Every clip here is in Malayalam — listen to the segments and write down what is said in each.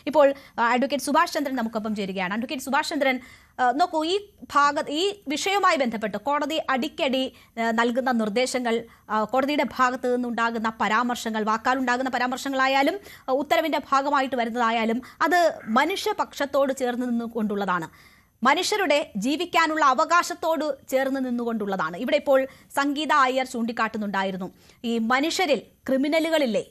ഇപ്പോൾ അഡ്വക്കേറ്റ് സുഭാഷ് ചന്ദ്രൻ നമുക്കൊപ്പം ചേരുകയാണ്. അഡ്വക്കേറ്റ് സുഭാഷ് ചന്ദ്രൻ, നോക്കൂ, ഈ വിഷയവുമായി ബന്ധപ്പെട്ട് കോടതി അടിക്കടി നൽകുന്ന നിർദ്ദേശങ്ങൾ, കോടതിയുടെ ഭാഗത്തു നിന്നുണ്ടാകുന്ന പരാമർശങ്ങൾ, വാക്കാലുണ്ടാകുന്ന പരാമർശങ്ങളായാലും ഉത്തരവിന്റെ ഭാഗമായിട്ട് വരുന്നതായാലും അത് മനുഷ്യപക്ഷത്തോട് ചേർന്ന് നിന്നുകൊണ്ടുള്ളതാണ്, മനുഷ്യരുടെ ജീവിക്കാനുള്ള അവകാശത്തോട് ചേർന്ന് നിന്നുകൊണ്ടുള്ളതാണ്. ഇവിടെ ഇപ്പോൾ സംഗീത അയ്യർ ചൂണ്ടിക്കാട്ടുന്നുണ്ടായിരുന്നു, ഈ മനുഷ്യരിൽ ക്രിമിനലുകളില്ലേ,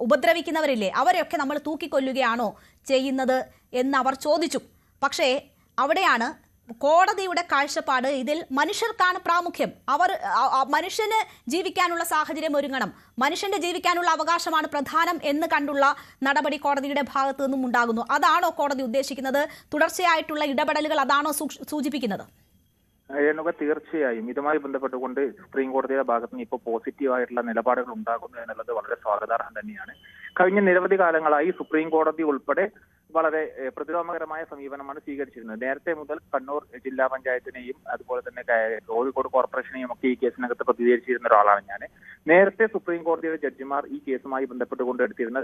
ഉപദ്രവിക്കുന്നവരില്ലേ, അവരെയൊക്കെ നമ്മൾ തൂക്കിക്കൊല്ലുകയാണോ ചെയ്യുന്നത് എന്ന് അവർ ചോദിച്ചു. പക്ഷേ അവിടെയാണ് കോടതിയുടെ കാഴ്ചപ്പാട്, ഇതിൽ മനുഷ്യർക്കാണ് പ്രാമുഖ്യം, മനുഷ്യന് ജീവിക്കാനുള്ള സാഹചര്യം ഒരുങ്ങണം, മനുഷ്യന്റെ ജീവിക്കാനുള്ള അവകാശമാണ് പ്രധാനം എന്ന് കണ്ടുള്ള നടപടി കോടതിയുടെ ഭാഗത്തു നിന്നും ഉണ്ടാകുന്നു. അതാണോ കോടതി ഉദ്ദേശിക്കുന്നത്? തുടർച്ചയായിട്ടുള്ള ഇടപെടലുകൾ അതാണോ സൂചിപ്പിക്കുന്നത്? തീർച്ചയായും ഇതുമായി ബന്ധപ്പെട്ടുകൊണ്ട് സുപ്രീം കോടതിയുടെ ഭാഗത്ത് നിന്ന് ഇപ്പോൾ പോസിറ്റീവായിട്ടുള്ള നിലപാടുകൾ ഉണ്ടാകുന്നു എന്നുള്ളത് വളരെ സ്വാഗതാർഹം തന്നെയാണ്. കഴിഞ്ഞ നിരവധി കാലങ്ങളായി സുപ്രീം കോടതി ഉൾപ്പെടെ വളരെ പ്രതിരോധകരമായ സമീപനമാണ് സ്വീകരിച്ചിരുന്നത്. നേരത്തെ മുതൽ കണ്ണൂർ ജില്ലാ പഞ്ചായത്തിനെയും അതുപോലെ തന്നെ കോഴിക്കോട് കോർപ്പറേഷനെയും ഒക്കെ ഈ കേസിനകത്ത് പ്രതികരിച്ചിരുന്ന ഒരാളാണ് ഞാൻ. നേരത്തെ സുപ്രീം കോടതിയുടെ ജഡ്ജിമാർ ഈ കേസുമായി ബന്ധപ്പെട്ടുകൊണ്ട് എടുത്തിരുന്ന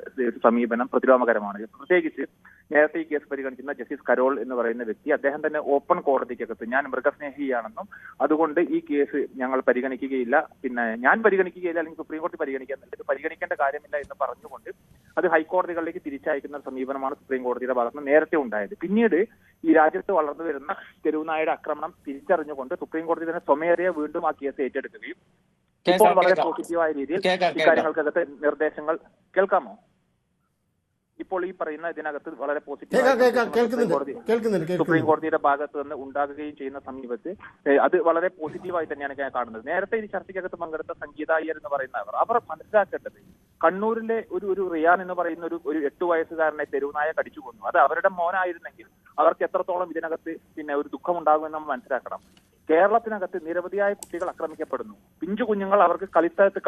സമീപനം പ്രതിരോധകരമാണ്. പ്രത്യേകിച്ച് നേരത്തെ ഈ കേസ് പരിഗണിക്കുന്ന ജസ്റ്റിസ് കരോൾ എന്ന് പറയുന്ന വ്യക്തി, അദ്ദേഹം തന്നെ ഓപ്പൺ കോടതിക്കകത്ത് ഞാൻ മൃഗസ്നേഹിയാണെന്നും അതുകൊണ്ട് ഈ കേസ് ഞങ്ങൾ പരിഗണിക്കുകയില്ല, ഞാൻ പരിഗണിക്കുകയില്ല, അല്ലെങ്കിൽ സുപ്രീം കോടതി പരിഗണിക്കേണ്ട കാര്യമില്ല എന്ന് പറഞ്ഞുകൊണ്ട് അത് ഹൈക്കോടതികളിലേക്ക് തിരിച്ചയക്കുന്ന സമീപനമാണ് സുപ്രീം കോടതിയുടെ ഭാഗത്ത് നേരത്തെ ഉണ്ടായത്. പിന്നീട് ഈ രാജ്യത്ത് വളർന്നു വരുന്ന തെരുവുനായുടെ ആക്രമണം തിരിച്ചറിഞ്ഞുകൊണ്ട് സുപ്രീം കോടതി തന്നെ സ്വമേധയാ വീണ്ടും ആ കേസ് ഏറ്റെടുക്കുകയും ഇപ്പോൾ വളരെ പോസിറ്റീവായ രീതിയിൽ ഈ കാര്യങ്ങൾക്കകത്ത് നിർദ്ദേശങ്ങൾ കേൾക്കാമോ? ഇപ്പോൾ ഈ പറയുന്ന ഇതിനകത്ത് വളരെ സുപ്രീം കോടതിയുടെ ഭാഗത്ത് നിന്ന് ഉണ്ടാകുകയും ചെയ്യുന്ന സമീപത്ത് അത് വളരെ പോസിറ്റീവായി തന്നെയാണ് ഞാൻ കാണുന്നത്. നേരത്തെ ഈ ചർച്ചയ്ക്കകത്ത് പങ്കെടുത്ത സംഗീത അയ്യർ എന്ന് പറയുന്നവർ അവർ മനസ്സിലാക്കേണ്ടത്, കണ്ണൂരിലെ ഒരു റിയാൻ എന്ന് പറയുന്ന ഒരു 8 വയസ്സുകാരനെ തെരുവുനായ കടിച്ചു കൊന്നു. അത് അവരുടെ മോനായിരുന്നെങ്കിൽ അവർക്ക് എത്രത്തോളം ഇതിനകത്ത് ഒരു ദുഃഖമുണ്ടാകുമെന്ന് നമ്മൾ മനസ്സിലാക്കണം. കേരളത്തിനകത്ത് നിരവധിയായ കുട്ടികൾ ആക്രമിക്കപ്പെടുന്നു. പിഞ്ചു കുഞ്ഞുങ്ങൾ അവർക്ക് കളിസ്ഥലത്ത്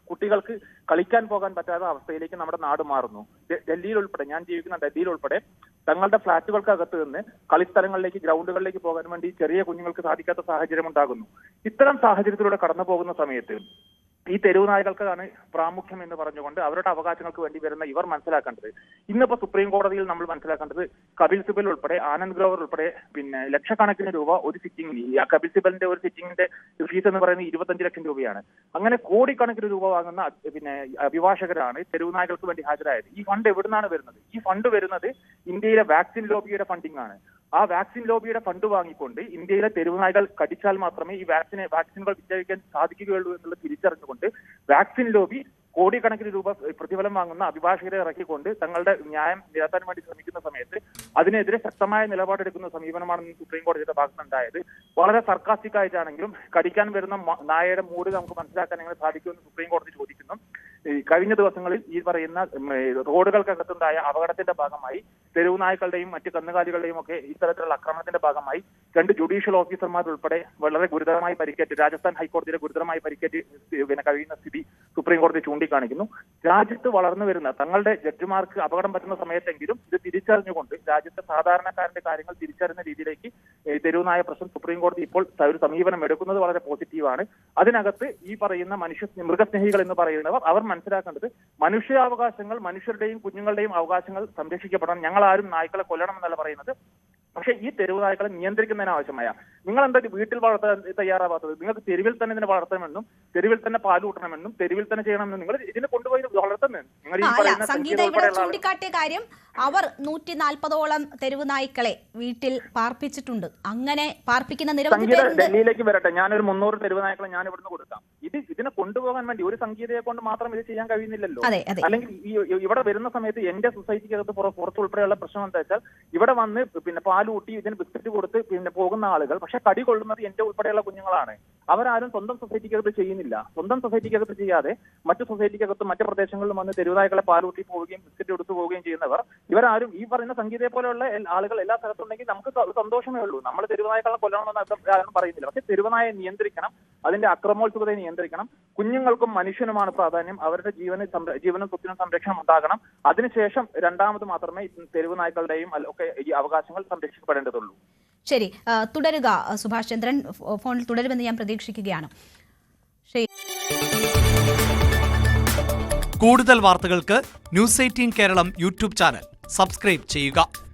കുട്ടികൾക്ക് കളിക്കാൻ പോകാൻ പറ്റാത്ത അവസ്ഥയിലേക്ക് നമ്മുടെ നാട് മാറുന്നു. ഡൽഹിയിൽ ഉൾപ്പെടെ, ഞാൻ ജീവിക്കുന്ന ഡൽഹിയിൽ ഉൾപ്പെടെ തങ്ങളുടെ ഫ്ളാറ്റുകൾക്കകത്ത് നിന്ന് കളിസ്ഥലങ്ങളിലേക്ക്, ഗ്രൗണ്ടുകളിലേക്ക് പോകാൻ വേണ്ടി ചെറിയ കുഞ്ഞുങ്ങൾക്ക് സാധിക്കാത്ത സാഹചര്യം ഉണ്ടാകുന്നു. ഇത്തരം സാഹചര്യത്തിലൂടെ കടന്നു പോകുന്ന സമയത്ത് ഈ തെരുവുനായകൾക്കാണ് പ്രാമുഖ്യം എന്ന് പറഞ്ഞുകൊണ്ട് അവരുടെ അവകാശങ്ങൾക്ക് വേണ്ടി വരുന്ന ഇവർ മനസ്സിലാക്കേണ്ടത്, ഇന്നിപ്പോ സുപ്രീം കോടതിയിൽ നമ്മൾ മനസ്സിലാക്കേണ്ടത്, കപിൽ സിബൽ ഉൾപ്പെടെ, ആനന്ദ് ഗ്രോവർ ഉൾപ്പെടെ ലക്ഷക്കണക്കിന് രൂപ ഒരു സിറ്റിംഗിന്, കപിൽ സിബലിന്റെ ഒരു സിറ്റിംഗിന്റെ ഫീസ് എന്ന് പറയുന്നത് 25 ലക്ഷം രൂപയാണ്. അങ്ങനെ കോടിക്കണക്കിന് രൂപ വാങ്ങുന്ന അഭിഭാഷകരാണ് തെരുവുനായകൾക്ക് വേണ്ടി ഹാജരായത്. ഈ ഫണ്ട് എവിടുന്നാണ് വരുന്നത്? ഈ ഫണ്ട് വരുന്നത് ഇന്ത്യയിലെ വാക്സിൻ ലോബിയുടെ ഫണ്ടിംഗ് ആണ്. ആ വാക്സിൻ ലോബിയുടെ ഫണ്ട് വാങ്ങിക്കൊണ്ട് ഇന്ത്യയിലെ തെരുവുനായകൾ കടിച്ചാൽ മാത്രമേ ഈ വാക്സിനുകൾ വിറ്റഴിക്കാൻ സാധിക്കുകയുള്ളൂ എന്നുള്ളത് തിരിച്ചറിഞ്ഞുകൊണ്ട് വാക്സിൻ ലോബി കോടിക്കണക്കിന് രൂപ പ്രതിഫലം വാങ്ങുന്ന അഭിഭാഷകരെ ഇറക്കിക്കൊണ്ട് തങ്ങളുടെ ന്യായം നിരത്താൻ വേണ്ടി ശ്രമിക്കുന്ന സമയത്ത് അതിനെതിരെ ശക്തമായ നിലപാടെടുക്കുന്ന സമീപനമാണ് സുപ്രീം കോടതിയുടെ ഭാഗത്തുണ്ടായത്. വളരെ സർക്കാസ്റ്റിക് ആയിട്ടാണെങ്കിലും കടിക്കാൻ വരുന്ന നായയുടെ മൂട് നമുക്ക് മനസ്സിലാക്കാൻ എങ്ങനെ സാധിക്കുമെന്ന് സുപ്രീം കോടതി ചോദിക്കുന്നു. കഴിഞ്ഞ ദിവസങ്ങളിൽ ഈ പറയുന്ന റോഡുകൾക്കകത്തുണ്ടായ അപകടത്തിന്റെ ഭാഗമായി തെരുവുനായ്ക്കളുടെയും മറ്റ് കന്നുകാലികളുടെയും ഒക്കെ ഇത്തരത്തിലുള്ള ആക്രമണത്തിന്റെ ഭാഗമായി 2 ജുഡീഷ്യൽ ഓഫീസർമാർ ഉൾപ്പെടെ വളരെ ഗുരുതരമായി പരിക്കേറ്റ്, രാജസ്ഥാൻ ഹൈക്കോടതിയിലെ ഗുരുതരമായി പരിക്കേറ്റ് കഴിയുന്ന സ്ഥിതി സുപ്രീം കോടതി ചൂണ്ടിക്കാണിക്കുന്നു. രാജ്യത്ത് വളർന്നു വരുന്ന തങ്ങളുടെ ജഡ്ജിമാർക്ക് അപകടം പറ്റുന്ന സമയത്തെങ്കിലും ഇത് തിരിച്ചറിഞ്ഞുകൊണ്ട് രാജ്യത്തെ സാധാരണക്കാരന്റെ കാര്യങ്ങൾ തിരിച്ചറിയുന്ന രീതിയിലേക്ക് തെരുവുനായ പ്രശ്നം സുപ്രീം കോടതി ഇപ്പോൾ ഒരു സമീപനം എടുക്കുന്നത് വളരെ പോസിറ്റീവാണ്. അതിനകത്ത് ഈ പറയുന്ന മൃഗസ്നേഹികൾ എന്ന് പറയുന്നവർ അവർ മനസ്സിലാക്കേണ്ടത്, മനുഷ്യാവകാശങ്ങൾ, മനുഷ്യരുടെയും കുഞ്ഞുങ്ങളുടെയും അവകാശങ്ങൾ സംരക്ഷിക്കപ്പെടണം. ഞങ്ങൾ ആരും നായ്ക്കളെ കൊല്ലണം എന്നല്ല പറയുന്നത്. പക്ഷെ ഈ തെരുവ് നായ്ക്കളെ നിയന്ത്രിക്കുന്നതിന് ആവശ്യമായ, നിങ്ങൾ എന്താ വീട്ടിൽ വളർത്താൻ തയ്യാറാവാത്തത്? നിങ്ങൾക്ക് തെരുവിൽ തന്നെ ഇതിനെ വളർത്തണമെന്നും തെരുവിൽ തന്നെ പാലൂട്ടണമെന്നും തെരുവിൽ തന്നെ ചെയ്യണമെന്നും നിങ്ങൾ ഇതിനെ കൊണ്ടുപോയി വളർത്തുന്നത്. നിങ്ങൾ ഈ പറയുന്ന സംഗീത ഇവിടെ ചൂണ്ടിക്കാട്ടിയ കാര്യം, അവർ 140ഓളം തെരുവ് നായ്ക്കളെ വീട്ടിൽ പാർപ്പിച്ചിട്ടുണ്ട്. അങ്ങനെ പാർപ്പിക്കുന്ന നിരവധി ഡൽഹിയിലേക്ക് വരട്ടെ, ഞാനൊരു 300 തെരുവ് നായ്ക്കളെ ഞാൻ ഇവിടുന്ന് കൊടുക്കാം. ഇതിനെ കൊണ്ടുപോകാൻ വേണ്ടി ഒരു സംഗീതയെ കൊണ്ട് മാത്രം ഇത് ചെയ്യാൻ കഴിയുന്നില്ലല്ലോ. അല്ലെങ്കിൽ ഇവിടെ വരുന്ന സമയത്ത് എന്റെ സൊസൈറ്റിക്കകത്ത് പുറത്തുൾപ്പെടെയുള്ള പ്രശ്നം എന്താ വെച്ചാൽ, ഇവിടെ വന്ന് പാലൂട്ടി ഇതിന് ബിസ്ക്കറ്റ് കൊടുത്ത് പോകുന്ന ആളുകൾ, പക്ഷെ കടി കൊള്ളുന്നത് എന്റെ ഉൾപ്പെടെയുള്ള കുഞ്ഞുങ്ങളാണ്. അവരാരും സ്വന്തം സൊസൈറ്റിക്കകത്ത് ചെയ്യുന്നില്ല. സ്വന്തം സൊസൈറ്റിക്കകത്ത് ചെയ്യാതെ മറ്റു സൊസൈറ്റിക്കകത്ത് മറ്റു പ്രദേശങ്ങളിലും വന്ന് തെരുവുനായ്ക്കളെ പാലൂട്ടി പോവുകയും ബിസ്ക്കറ്റ് കൊടുത്തു പോവുകയും ചെയ്യുന്നവർ, ഇവരാരും ഈ പറയുന്ന സംഗീതയെ പോലെയുള്ള ആളുകൾ എല്ലാ സ്ഥലത്തുണ്ടെങ്കിൽ നമുക്ക് സന്തോഷമേ ഉള്ളൂ. നമ്മൾ തെരുവുനായ്ക്കളെ കൊല്ലണമെന്ന് ആരും പറയുന്നില്ല. പക്ഷെ തെരുവുനായെ നിയന്ത്രിക്കണം, അതിന്റെ അക്രമോത്സുകതയെ നിയന്ത്രിക്കണം. കുഞ്ഞുങ്ങൾക്കും മനുഷ്യനുമാണ് പ്രാധാന്യം. അവരുടെ ജീവനും സ്വത്തിനും സംരക്ഷണം ഉണ്ടാകണം. അതിനുശേഷം രണ്ടാമത് മാത്രമേ തെരുവുനായ്ക്കളുടെയും ഒക്കെ ഈ അവകാശങ്ങൾ സംരക്ഷിക്കപ്പെടേണ്ടതുള്ളൂ. ശരി, തുടരുക സുഭാഷ് ചന്ദ്രൻ, ഫോണിൽ തുടരുമെന്ന് ഞാൻ പ്രതീക്ഷിക്കുകയാണ്. കൂടുതൽ വാർത്തകൾക്ക് news 18 Keralam YouTube channel subscribe ചെയ്യുക.